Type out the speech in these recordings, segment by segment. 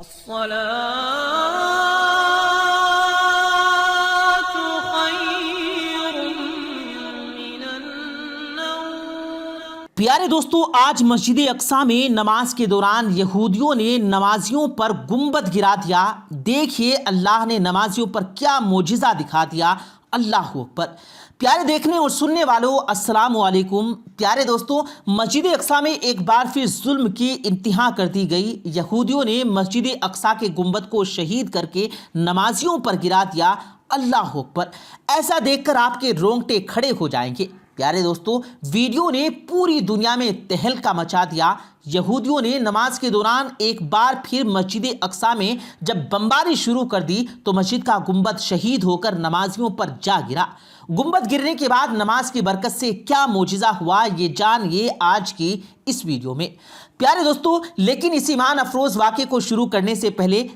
الصلاة خير من النوم۔ پیارے دوستو، آج مسجد اقصی میں نماز کے دوران یہودیوں نے نمازیوں پر گنبد گرا دیا۔ دیکھیے اللہ نے نمازیوں پر کیا معجزہ دکھا دیا۔ اللہ اکبر۔ پیارے دیکھنے اور سننے والوں، السلام علیکم۔ پیارے دوستو، مسجد اقصی میں ایک بار پھر ظلم کی انتہا کر دی گئی۔ یہودیوں نے مسجد اقصی کے گنبد کو شہید کر کے نمازیوں پر گرا دیا۔ اللہ اکبر۔ ایسا دیکھ کر آپ کے رونگٹے کھڑے ہو جائیں گے۔ پیارے دوستو، ویڈیو نے پوری دنیا میں تہلکہ مچا دیا۔ یہودیوں نے نماز کے دوران ایک بار پھر مسجد اقصی میں جب بمباری شروع کر دی تو مسجد کا گنبد شہید ہو کر نمازیوں پر جا گرا۔ گنبد گرنے کے بعد نماز کی برکت سے کیا معجزہ ہوا، یہ جانیے آج کی اس ویڈیو میں۔ پیارے دوستو، لیکن اس ایمان افروز واقعے کو شروع کرنے سے پہلے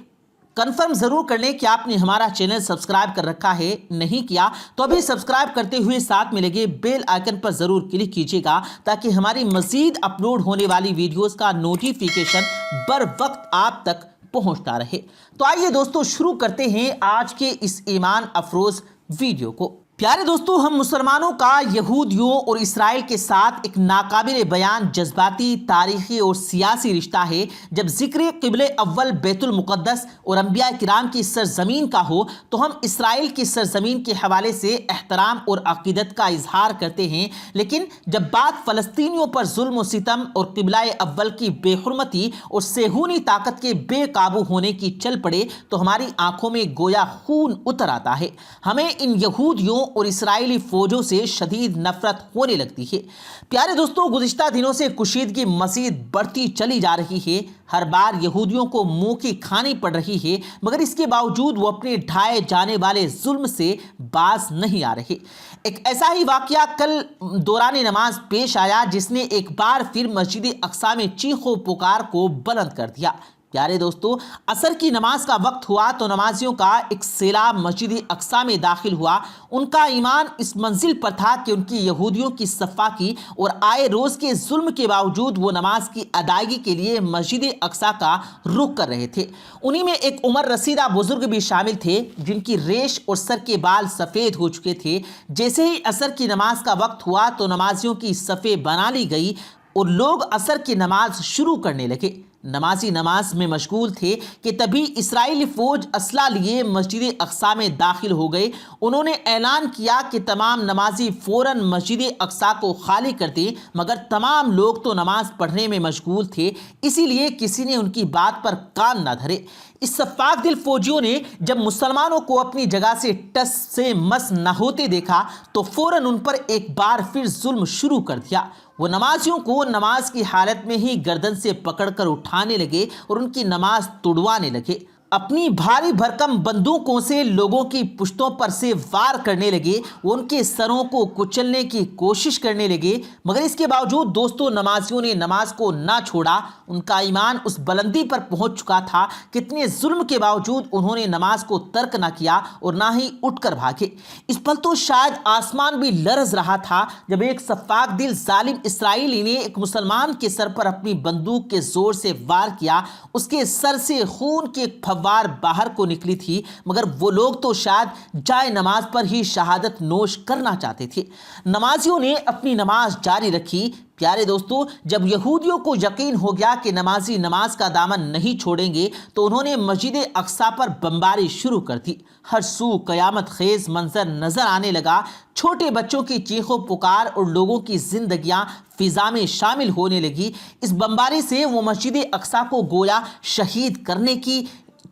کنفرم ضرور کر لیں کہ آپ نے ہمارا چینل سبسکرائب کر رکھا ہے۔ نہیں کیا تو ابھی سبسکرائب کرتے ہوئے ساتھ میں لگے بیل آئیکن پر ضرور کلک کیجیے گا تاکہ ہماری مزید اپلوڈ ہونے والی ویڈیوز کا نوٹیفیکیشن بر وقت آپ تک پہنچتا رہے۔ تو آئیے دوستو، شروع کرتے ہیں آج کے اس ایمان افروز ویڈیو کو۔ پیارے دوستو، ہم مسلمانوں کا یہودیوں اور اسرائیل کے ساتھ ایک ناقابل بیان جذباتی، تاریخی اور سیاسی رشتہ ہے۔ جب ذکر قبلہ اول بیت المقدس اور انبیاء کرام کی سرزمین کا ہو تو ہم اسرائیل کی سرزمین کے حوالے سے احترام اور عقیدت کا اظہار کرتے ہیں، لیکن جب بات فلسطینیوں پر ظلم و ستم اور قبلہ اول کی بے حرمتی اور صہیونی طاقت کے بے قابو ہونے کی چل پڑے تو ہماری آنکھوں میں گویا خون اتر آتا ہے۔ ہمیں ان یہودیوں اور اسرائیلی فوجوں سے شدید نفرت ہونے لگتی ہے۔ پیارے دوستو، گزشتہ دنوں سے کشیدگی مزید بڑھتی چلی جا رہی ہے۔ ہر بار یہودیوں کو منہ کی کھانی پڑ رہی ہے، مگر اس کے باوجود وہ اپنے ڈھائے جانے والے ظلم سے باز نہیں آ رہے۔ ایک ایسا ہی واقعہ کل دوران نماز پیش آیا جس نے ایک بار پھر مسجد اقصی میں چیخ و پکار کو بلند کر دیا۔ پیارے دوستو، عصر کی نماز کا وقت ہوا تو نمازیوں کا ایک سیلاب مسجد اقصی میں داخل ہوا۔ ان کا ایمان اس منزل پر تھا کہ ان کی یہودیوں کی صفاقی اور آئے روز کے ظلم کے باوجود وہ نماز کی ادائیگی کے لیے مسجد اقصی کا رخ کر رہے تھے۔ انہی میں ایک عمر رسیدہ بزرگ بھی شامل تھے جن کی ریش اور سر کے بال سفید ہو چکے تھے۔ جیسے ہی عصر کی نماز کا وقت ہوا تو نمازیوں کی صفیں بنا لی گئی اور لوگ عصر کی نماز شروع کرنے لگے۔ نمازی نماز میں مشغول تھے کہ تبھی اسرائیلی فوج اسلحہ لیے مسجد اقصی میں داخل ہو گئے۔ انہوں نے اعلان کیا کہ تمام نمازی فوراً مسجد اقصی کو خالی کر دیں، مگر تمام لوگ تو نماز پڑھنے میں مشغول تھے، اسی لیے کسی نے ان کی بات پر کان نہ دھرے۔ اس شفاق دل فوجیوں نے جب مسلمانوں کو اپنی جگہ سے ٹس سے مس نہ ہوتے دیکھا تو فوراً ان پر ایک بار پھر ظلم شروع کر دیا۔ وہ نمازیوں کو نماز کی حالت میں ہی گردن سے پکڑ کر اٹھانے لگے اور ان کی نماز توڑوانے لگے۔ اپنی بھاری بھرکم بندوقوں سے لوگوں کی پشتوں پر سے وار کرنے لگے۔ وہ ان کے سروں کو کچلنے کی کوشش کرنے لگے، مگر اس کے باوجود دوستوں نمازیوں نے نماز کو نہ چھوڑا۔ ان کا ایمان اس بلندی پر پہنچ چکا تھا کہ اتنے ظلم کے باوجود انہوں نے نماز کو ترک نہ کیا اور نہ ہی اٹھ کر بھاگے۔ اس پل تو شاید آسمان بھی لرز رہا تھا جب ایک شفاق دل ظالم اسرائیلی نے ایک مسلمان کے سر پر اپنی بندوق کے زور سے وار کیا۔ اس کے سر سے خون کے فوار باہر کو نکلی تھی، مگر وہ لوگ تو شاید جائے نماز پر ہی شہادت نوش کرنا چاہتے تھے۔ نمازیوں نے اپنی نماز جاری رکھی۔ پیارے دوستو، جب یہودیوں کو یقین ہو گیا کہ نمازی نماز کا دامن نہیں چھوڑیں گے تو انہوں نے مسجد اقصی پر بمباری شروع کر دی۔ ہر سو قیامت خیز منظر نظر آنے لگا۔ چھوٹے بچوں کی چیخ و پکار اور لوگوں کی زندگیاں فضا میں شامل ہونے لگی۔ اس بمباری سے وہ مسجد اقصی کو گویا شہید کرنے کی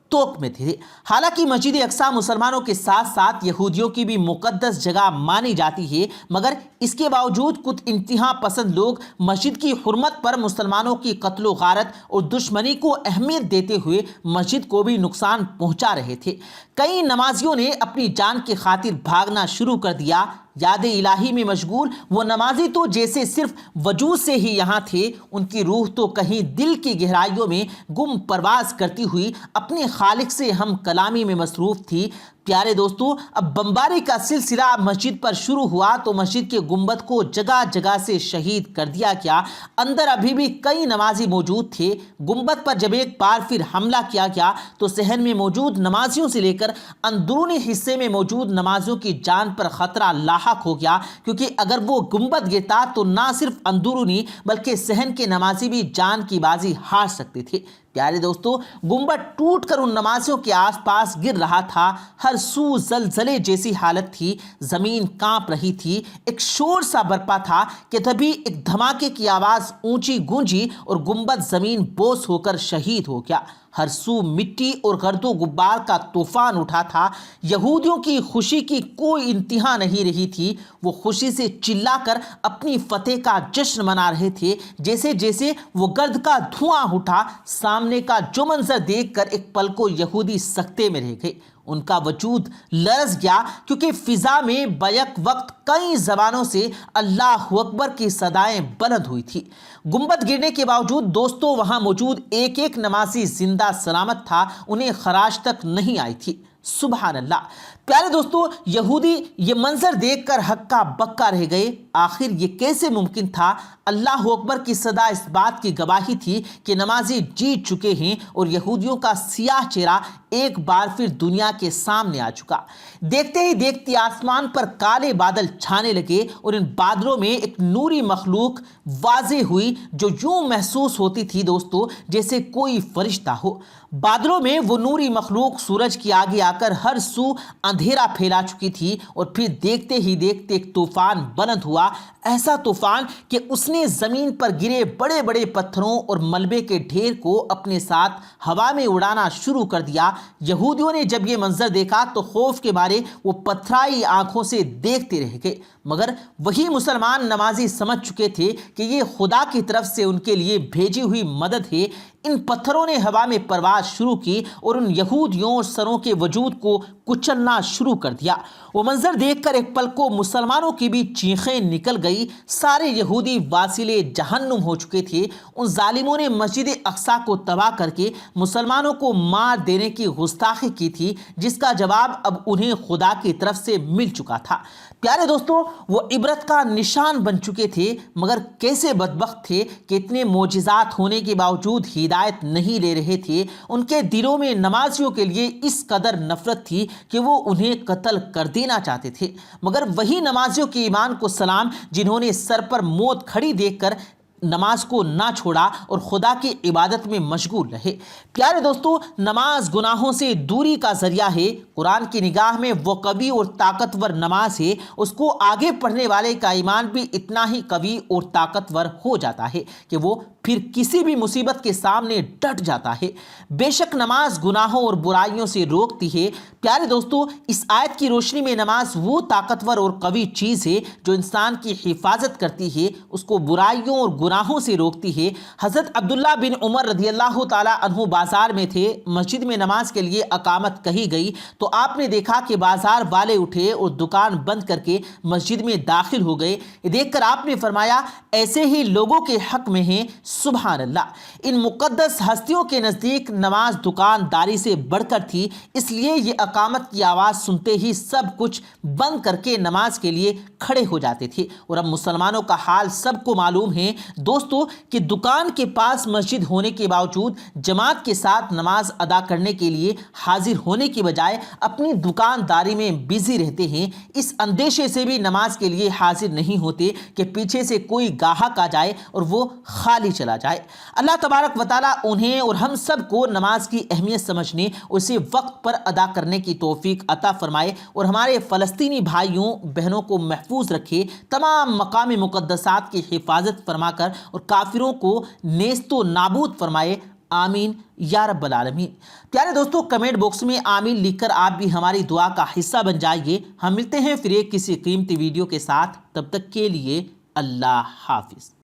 توق میں تھے۔ حالانکہ مسجد اقصی مسلمانوں کے ساتھ ساتھ یہودیوں کی بھی مقدس جگہ مانی جاتی ہے، مگر اس کے باوجود کچھ انتہا پسند لوگ مسجد کی حرمت پر مسلمانوں کی قتل و غارت اور دشمنی کو اہمیت دیتے ہوئے مسجد کو بھی نقصان پہنچا رہے تھے۔ کئی نمازیوں نے اپنی جان کی خاطر بھاگنا شروع کر دیا۔ یاد الہی میں مشغول وہ نمازی تو جیسے صرف وجود سے ہی یہاں تھے، ان کی روح تو کہیں دل کی گہرائیوں میں گم پرواز کرتی ہوئی اپنے خالق سے ہم کلامی میں مصروف تھی۔ پیارے دوستو، اب بمباری کا سلسلہ مسجد پر شروع ہوا تو مسجد کے گنبد کو جگہ جگہ سے شہید کر دیا گیا۔ اندر ابھی بھی کئی نمازی موجود تھے۔ گنبد پر جب ایک بار پھر حملہ کیا گیا تو صحن میں موجود نمازیوں سے لے کر اندرونی حصے میں موجود نمازیوں کی جان پر خطرہ لاحق ہو گیا، کیونکہ اگر وہ گنبد گرتا تو نہ صرف اندرونی بلکہ صحن کے نمازی بھی جان کی بازی ہار سکتے تھے۔ پیارے دوستو، گنبد ٹوٹ کر ان نمازیوں کے آس پاس گر رہا تھا۔ ہر سو زلزلے جیسی حالت تھی، زمین کانپ رہی تھی، ایک شور سا برپا تھا کہ تبھی ایک دھماکے کی آواز اونچی گونجی اور گنبد زمین بوس ہو کر شہید ہو گیا۔ ہر سو مٹی اور گرد و غبار کا طوفان اٹھا تھا۔ یہودیوں کی خوشی کی کوئی انتہا نہیں رہی تھی۔ وہ خوشی سے چلا کر اپنی فتح کا جشن منا رہے تھے۔ جیسے جیسے وہ گرد کا دھواں اٹھا، سامنے کا جو منظر دیکھ کر ایک پل کو یہودی سکتے میں رہ گئے۔ ان کا وجود لرز گیا، کیونکہ فضا میں بیک وقت کئی زبانوں سے اللہ اکبر کی صدائیں بلند ہوئی تھی۔ گنبد گرنے کے باوجود دوستو وہاں موجود ایک ایک نمازی زندہ سلامت تھا، انہیں خراش تک نہیں آئی تھی۔ سبحان اللہ۔ پیارے دوستو، یہودی یہ منظر دیکھ کر ہکا بکا رہ گئے۔ آخر یہ کیسے ممکن تھا؟ اللہ اکبر کی صدا اس بات کی گواہی تھی کہ نمازی جیت چکے ہیں اور یہودیوں کا سیاہ چہرہ ایک بار پھر دنیا کے سامنے آ چکا۔ دیکھتے ہی دیکھتے آسمان پر کالے بادل چھانے لگے اور ان بادلوں میں ایک نوری مخلوق واضح ہوئی جو یوں محسوس ہوتی تھی دوستو جیسے کوئی فرشتہ ہو۔ بادلوں میں وہ نوری مخلوق سورج کی آگے آ کر ہر سو اندھیرا پھیلا چکی تھی اور پھر دیکھتے ہی دیکھتے ایک طوفان بلند ہوا، ایسا طوفان کہ اس نے زمین پر گرے بڑے بڑے پتھروں اور ملبے کے ڈھیر کو اپنے ساتھ ہوا میں اڑانا شروع کر دیا۔ یہودیوں نے جب یہ منظر دیکھا تو خوف کے مارے وہ پتھرائی آنکھوں سے دیکھتے رہ گئے، مگر وہی مسلمان نمازی سمجھ چکے تھے کہ یہ خدا کی طرف سے ان کے لیے بھیجی ہوئی مدد ہے۔ ان پتھروں نے ہوا میں پرواز شروع کی اور ان یہودیوں اور سروں کے وجود کو کچلنا شروع کر دیا۔ وہ منظر دیکھ کر ایک پل کو مسلمانوں کی بھی چیخیں نکل گئی۔ سارے یہودی واصل جہنم ہو چکے تھے۔ ان ظالموں نے مسجد اقصی کو تباہ کر کے مسلمانوں کو مار دینے کی گستاخی کی تھی، جس کا جواب اب انہیں خدا کی طرف سے مل چکا تھا۔ پیارے دوستو، وہ عبرت کا نشان بن چکے تھے، مگر کیسے بدبخت تھے کہ اتنے معجزات ہونے کے باوجود ہدایت نہیں لے رہے تھے۔ ان کے دلوں میں نمازیوں کے لیے اس قدر نفرت تھی کہ وہ انہیں قتل کر دینا چاہتے تھے، مگر وہی نمازیوں کے ایمان کو سلام جنہوں نے سر پر موت کھڑی دیکھ کر نماز کو نہ چھوڑا اور خدا کی عبادت میں مشغول رہے۔ پیارے دوستو، نماز گناہوں سے دوری کا ذریعہ ہے۔ قرآن کی نگاہ میں وہ قوی اور طاقتور نماز ہے، اس کو آگے پڑھنے والے کا ایمان بھی اتنا ہی قوی اور طاقتور ہو جاتا ہے کہ وہ پھر کسی بھی مصیبت کے سامنے ڈٹ جاتا ہے۔ بے شک نماز گناہوں اور برائیوں سے روکتی ہے۔ پیارے دوستو، اس آیت کی روشنی میں نماز وہ طاقتور اور قوی چیز ہے جو انسان کی حفاظت کرتی ہے، اس کو برائیوں اور گناہوں سے روکتی ہے۔ حضرت عبداللہ بن عمر رضی اللہ تعالیٰ عنہ بازار میں تھے، مسجد میں نماز کے لیے اقامت کہی گئی تو آپ نے دیکھا کہ بازار والے اٹھے اور دکان بند کر کے مسجد میں داخل ہو گئے۔ یہ دیکھ کر آپ نے فرمایا، ایسے ہی لوگوں کے حق میں ہیں۔ سبحان اللہ۔ ان مقدس ہستیوں کے نزدیک نماز دکانداری سے بڑھ کر تھی، اس لیے یہ اقامت کی آواز سنتے ہی سب کچھ بند کر کے نماز کے لیے کھڑے ہو جاتے تھے۔ اور اب مسلمانوں کا حال سب کو معلوم ہے دوستو کہ دکان کے پاس مسجد ہونے کے باوجود جماعت کے ساتھ نماز ادا کرنے کے لیے حاضر ہونے کی بجائے اپنی دکانداری میں بزی رہتے ہیں۔ اس اندیشے سے بھی نماز کے لیے حاضر نہیں ہوتے کہ پیچھے سے کوئی گاہک آ جائے اور وہ خالی چلا جائے۔ اللہ تبارک و تعالیٰ انہیں اور ہم سب کو نماز کی اہمیت سمجھنے اور اسے وقت پر ادا کرنے کی توفیق عطا فرمائے اور ہمارے فلسطینی بھائیوں بہنوں کو محفوظ رکھے، تمام مقام مقدسات کی حفاظت فرما کر اور کافروں کو نیست و نابود فرمائے، آمین یا رب العالمین۔ پیارے دوستو، کمنٹ باکس میں آمین لکھ کر آپ بھی ہماری دعا کا حصہ بن جائیے۔ ہم ملتے ہیں پھر ایک کسی قیمتی ویڈیو کے ساتھ، تب تک کے لیے اللہ حافظ۔